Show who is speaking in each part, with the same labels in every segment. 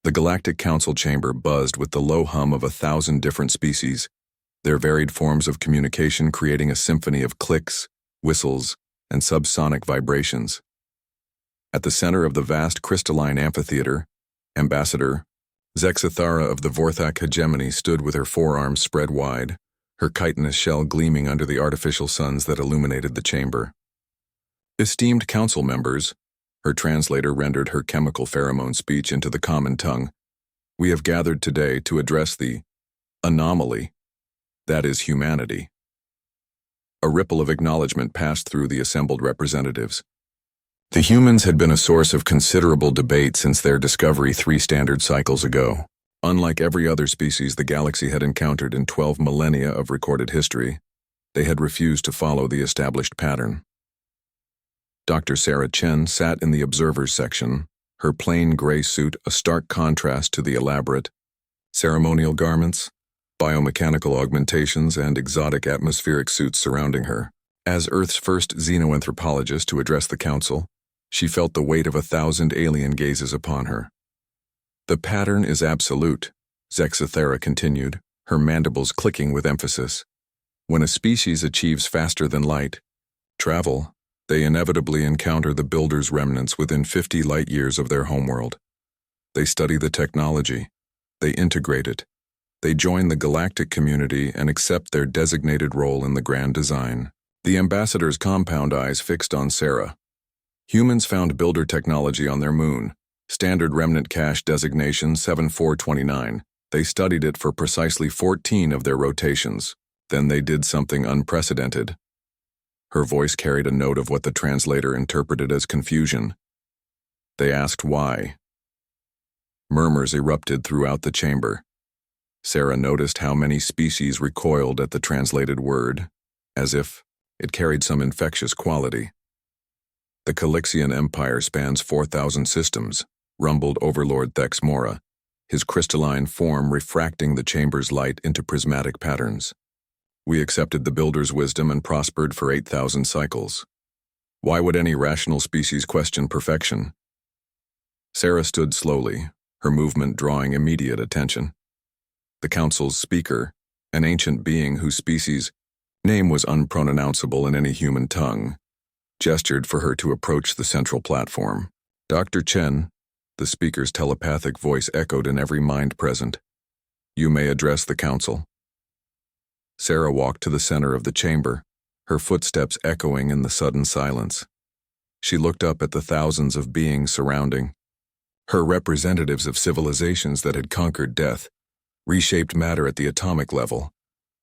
Speaker 1: The Galactic Council chamber buzzed with the low hum of 1,000 different species, their varied forms of communication creating a symphony of clicks, whistles, and subsonic vibrations. At the center of the vast crystalline amphitheater, Ambassador Zexithara of the Vorthak hegemony stood with her forearms spread wide, her chitinous shell gleaming under the artificial suns that illuminated the chamber. Esteemed council members, her translator rendered her chemical pheromone speech into the common tongue, we have gathered today to address the anomaly that is humanity. A ripple of acknowledgement passed through the assembled representatives. The humans had been a source of considerable debate since their discovery 3 standard cycles ago. Unlike every other species the galaxy had encountered in 12 millennia of recorded history, they had refused to follow the established pattern. Dr. Sarah Chen sat in the observers section, her plain gray suit a stark contrast to the elaborate ceremonial garments, biomechanical augmentations, and exotic atmospheric suits surrounding her. As Earth's first xenoanthropologist to address the council, she felt the weight of 1,000 alien gazes upon her. The pattern is absolute, Zexithara continued, her mandibles clicking with emphasis. When a species achieves faster than light travel, they inevitably encounter the Builder's remnants within 50 light-years of their homeworld. They study the technology, they integrate it, they join the galactic community and accept their designated role in the grand design. The ambassador's compound eyes fixed on Sarah. Humans found Builder technology on their moon, standard remnant cache designation 7429. They studied it for precisely 14 of their rotations. Then they did something unprecedented. Her voice carried a note of what the translator interpreted as confusion. They asked why. Murmurs erupted throughout the chamber. Sarah noticed how many species recoiled at the translated word, as if it carried some infectious quality. The Calixian Empire spans 4,000 systems, rumbled Overlord Thexmora, his crystalline form refracting the chamber's light into prismatic patterns. We accepted the Builder's wisdom and prospered for 8,000 cycles. Why would any rational species question perfection? Sarah stood slowly, her movement drawing immediate attention. The council's speaker, an ancient being whose species' name was unpronounceable in any human tongue, gestured for her to approach the central platform. Dr. Chen, the speaker's telepathic voice echoed in every mind present. You may address the council. Sarah walked to the center of the chamber, her footsteps echoing in the sudden silence. She looked up at the thousands of beings surrounding her, representatives of civilizations that had conquered death, reshaped matter at the atomic level,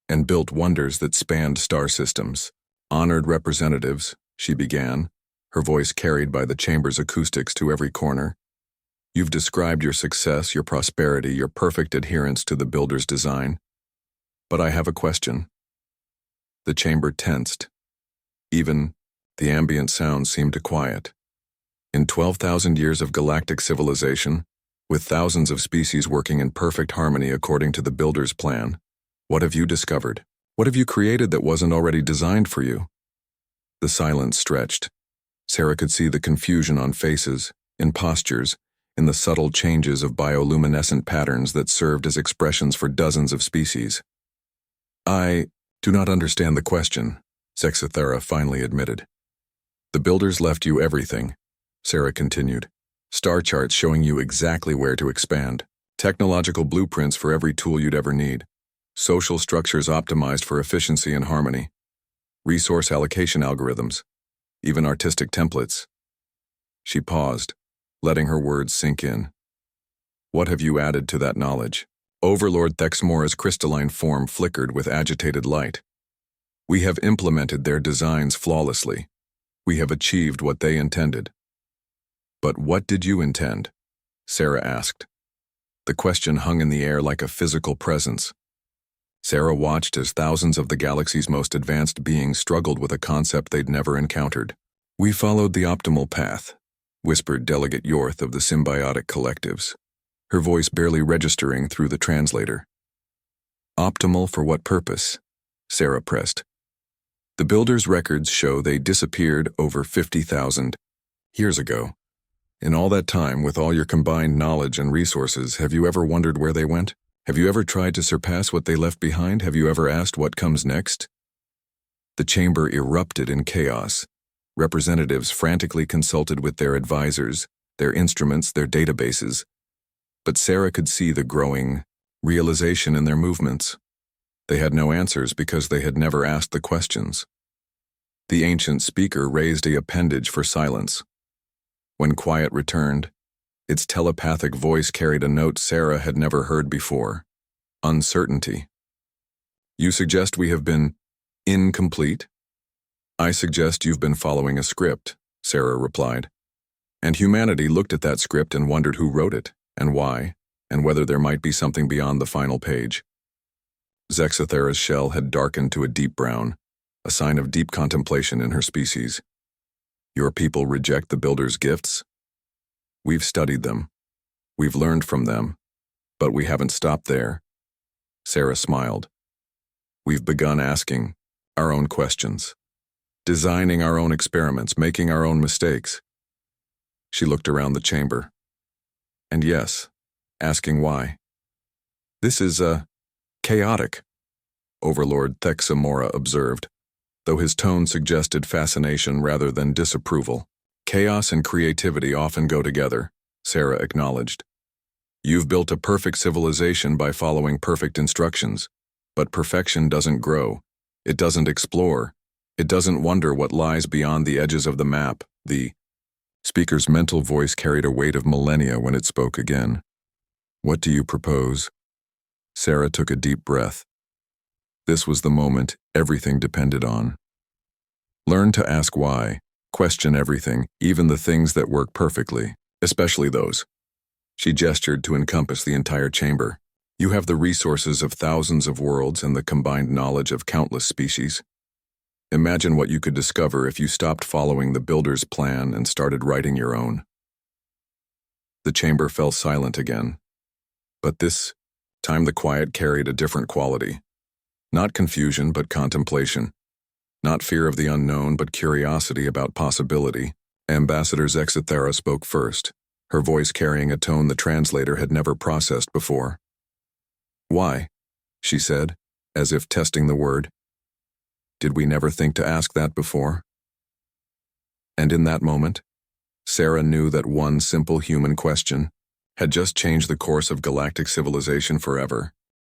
Speaker 1: and built wonders that spanned star systems. Honored representatives, she began, her voice carried by the chamber's acoustics to every corner. You've described your success, your prosperity, your perfect adherence to the Builder's design. But I have a question. The chamber tensed. Even the ambient sounds seemed to quiet. In 12,000 years of galactic civilization, with thousands of species working in perfect harmony according to the Builder's plan, what have you discovered? What have you created that wasn't already designed for you? The silence stretched. Sarah could see the confusion on faces, in postures, in the subtle changes of bioluminescent patterns that served as expressions for dozens of species. I do not understand the question, Zexithara finally admitted. The Builders left you everything, Sarah continued. Star charts showing you exactly where to expand. Technological blueprints for every tool you'd ever need. Social structures optimized for efficiency and harmony. Resource allocation algorithms. Even artistic templates. She paused, letting her words sink in. What have you added to that knowledge? Overlord Thexmora's crystalline form flickered with agitated light. We have implemented their designs flawlessly. We have achieved what they intended. But what did you intend? Sarah asked. The question hung in the air like a physical presence. Sarah watched as thousands of the galaxy's most advanced beings struggled with a concept they'd never encountered. We followed the optimal path, whispered Delegate Yorth of the Symbiotic Collectives, her voice barely registering through the translator. Optimal for what purpose? Sarah pressed. The Builders' records show they disappeared over 50,000 years ago. In all that time, with all your combined knowledge and resources, have you ever wondered where they went? Have you ever tried to surpass what they left behind? Have you ever asked what comes next? The chamber erupted in chaos. Representatives frantically consulted with their advisors, their instruments, their databases. But Sarah could see the growing realization in their movements. They had no answers because they had never asked the questions. The ancient speaker raised a appendage for silence. When quiet returned, its telepathic voice carried a note Sarah had never heard before: uncertainty. You suggest we have been incomplete? I suggest you've been following a script, Sarah replied. And humanity looked at that script and wondered who wrote it, and why, and whether there might be something beyond the final page. Zexathera's shell had darkened to a deep brown, a sign of deep contemplation in her species. Your people reject the Builder's gifts? We've studied them. We've learned from them. But we haven't stopped there. Sarah smiled. We've begun asking our own questions, designing our own experiments, making our own mistakes. She looked around the chamber. And yes, asking why. This is, chaotic, Overlord Thexamora observed, though his tone suggested fascination rather than disapproval. Chaos and creativity often go together, Sarah acknowledged. You've built a perfect civilization by following perfect instructions, but perfection doesn't grow. It doesn't explore. It doesn't wonder what lies beyond the edges of the map. The speaker's mental voice carried a weight of millennia when it spoke again. What do you propose? Sarah took a deep breath. This was the moment everything depended on. Learn to ask why. Question everything, even the things that work perfectly, especially those. She gestured to encompass the entire chamber. You have the resources of thousands of worlds and the combined knowledge of countless species. Imagine what you could discover if you stopped following the Builder's plan and started writing your own. The chamber fell silent again. But this time the quiet carried a different quality. Not confusion, but contemplation. Not fear of the unknown, but curiosity about possibility. Ambassador Zexathera spoke first, her voice carrying a tone the translator had never processed before. Why? She said, as if testing the word. Did we never think to ask that before? And in that moment, Sarah knew that one simple human question had just changed the course of galactic civilization forever.